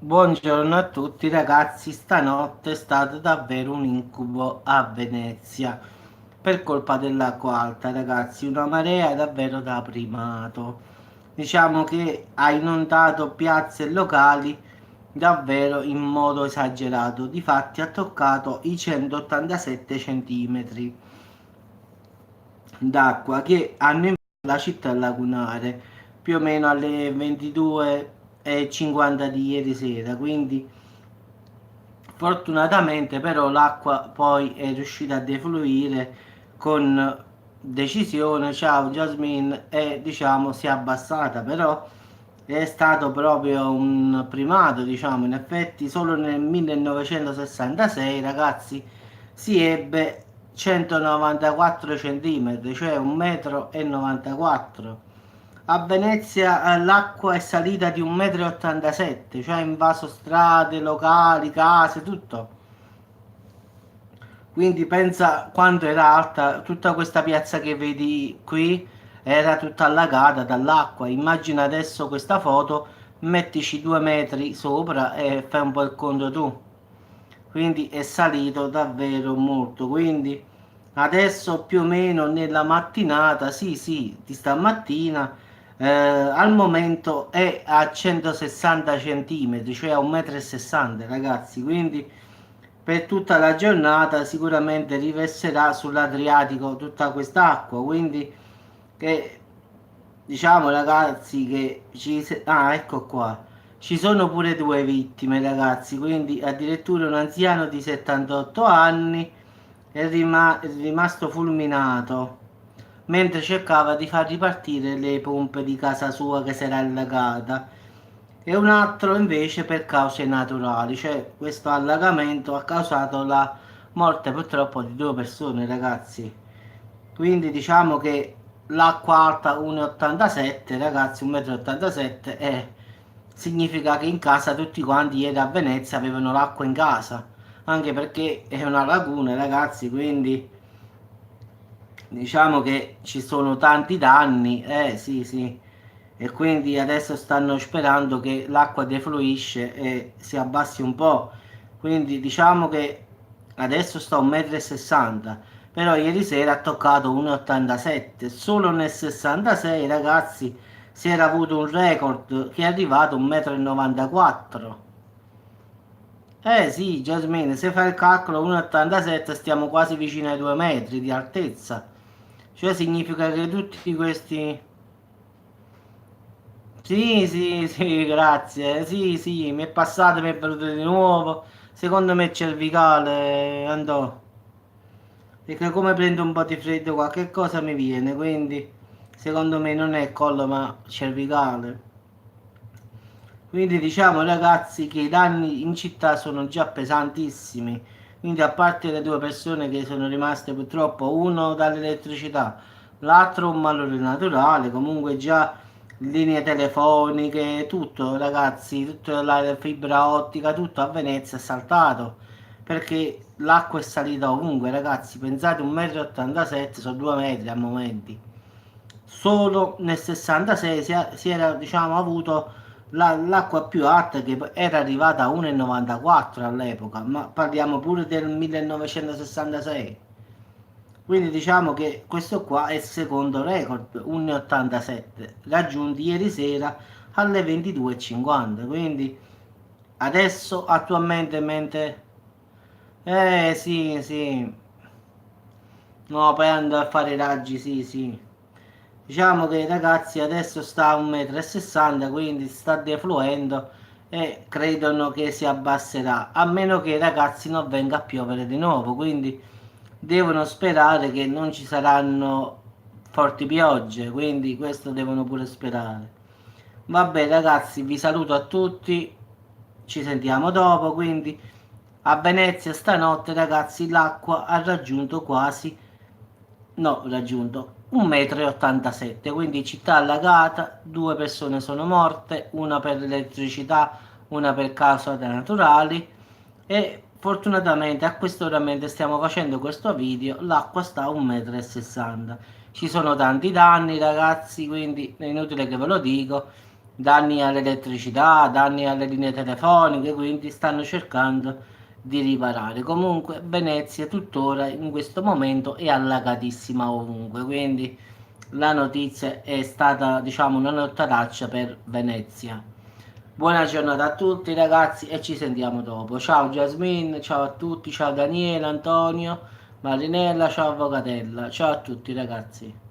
Buongiorno a tutti ragazzi, stanotte è stato davvero un incubo a Venezia per colpa dell'acqua alta, ragazzi, una marea davvero da primato. Diciamo che ha inondato piazze e locali davvero in modo esagerato, difatti ha toccato i 187 centimetri d'acqua che hanno invaso la città lagunare più o meno alle 22:50 di ieri sera, quindi fortunatamente però l'acqua poi è riuscita a defluire con decisione, ciao Jasmine, e diciamo si è abbassata, però è stato proprio un primato, diciamo, in effetti solo nel 1966, ragazzi, si ebbe 194 centimetri, cioè 1,94 m. A Venezia l'acqua è salita di 1,87 m, cioè ha invaso strade, locali, case, tutto. Quindi pensa quanto era alta tutta questa piazza che vedi qui, era tutta allagata dall'acqua. Immagina adesso questa foto, mettici 2 metri sopra e fai un po' il conto tu. Quindi è salito davvero molto. Quindi adesso più o meno nella mattinata, sì, sì, di stamattina, al momento è a 160 centimetri, cioè a 1,60 m, ragazzi. Quindi per tutta la giornata sicuramente riverserà sull'Adriatico tutta quest'acqua. Quindi che diciamo ragazzi che ecco qua. Ci sono pure due vittime, ragazzi, quindi addirittura un anziano di 78 anni è rimasto fulminato mentre cercava di far ripartire le pompe di casa sua che si era allagata e un altro invece per cause naturali, cioè questo allagamento ha causato la morte purtroppo di due persone, ragazzi. Quindi diciamo che l'acqua alta 1,87 ragazzi, 1,87 m significa che in casa tutti quanti ieri a Venezia avevano l'acqua in casa, anche perché è una laguna, ragazzi, quindi diciamo che ci sono tanti danni, sì, sì, e quindi adesso stanno sperando che l'acqua defluisce e si abbassi un po'. Quindi diciamo che adesso sta a 1,60 m, però ieri sera ha toccato 1,87 m. Solo nel 66, ragazzi, si era avuto un record che è arrivato a 1,94 m. Sì, Jasmine, se fai il calcolo 1,87 stiamo quasi vicino ai 2 metri di altezza. Cioè significa che tutti questi... Sì, sì, sì, grazie. Sì, sì, mi è passato, mi è venuto di nuovo. Secondo me è cervicale, andò. Perché come prendo un po' di freddo qualche cosa mi viene, quindi secondo me non è collo ma cervicale. Quindi diciamo ragazzi che i danni in città sono già pesantissimi. Quindi a parte le due persone che sono rimaste purtroppo, uno dall'elettricità, l'altro un malore naturale, comunque già linee telefoniche, tutto ragazzi, tutta la fibra ottica, tutto a Venezia è saltato perché l'acqua è salita ovunque ragazzi, pensate 1,87 m sono 2 metri a momenti. Solo nel 66 si era diciamo avuto l'acqua più alta che era arrivata a 1,94 all'epoca, ma parliamo pure del 1966. Quindi diciamo che questo qua è il secondo record, 1,87, raggiunti ieri sera alle 22:50. Quindi adesso attualmente mentre... sì, sì, no, poi andare a fare i raggi, sì, sì. Diciamo che ragazzi adesso sta a 1,60 m, quindi sta defluendo e credono che si abbasserà, a meno che ragazzi non venga a piovere di nuovo, quindi devono sperare che non ci saranno forti piogge, quindi questo devono pure sperare. Vabbè ragazzi, vi saluto a tutti, ci sentiamo dopo, quindi a Venezia stanotte ragazzi l'acqua ha raggiunto quasi, no, raggiunto 1,87 m, quindi città allagata, due persone sono morte, una per l'elettricità, una per cause naturali e fortunatamente a quest'ora mentre stiamo facendo questo video l'acqua sta a 1,60 m. Ci sono tanti danni ragazzi, quindi è inutile che ve lo dico danni all'elettricità, danni alle linee telefoniche, quindi stanno cercando di riparare. Comunque Venezia tuttora in questo momento è allagatissima ovunque, quindi la notizia è stata, diciamo, una nottataccia per Venezia. Buona giornata a tutti ragazzi e ci sentiamo dopo. Ciao Jasmine, ciao a tutti, ciao Daniele, Antonio, Marinella, ciao Avvocatella, ciao a tutti ragazzi.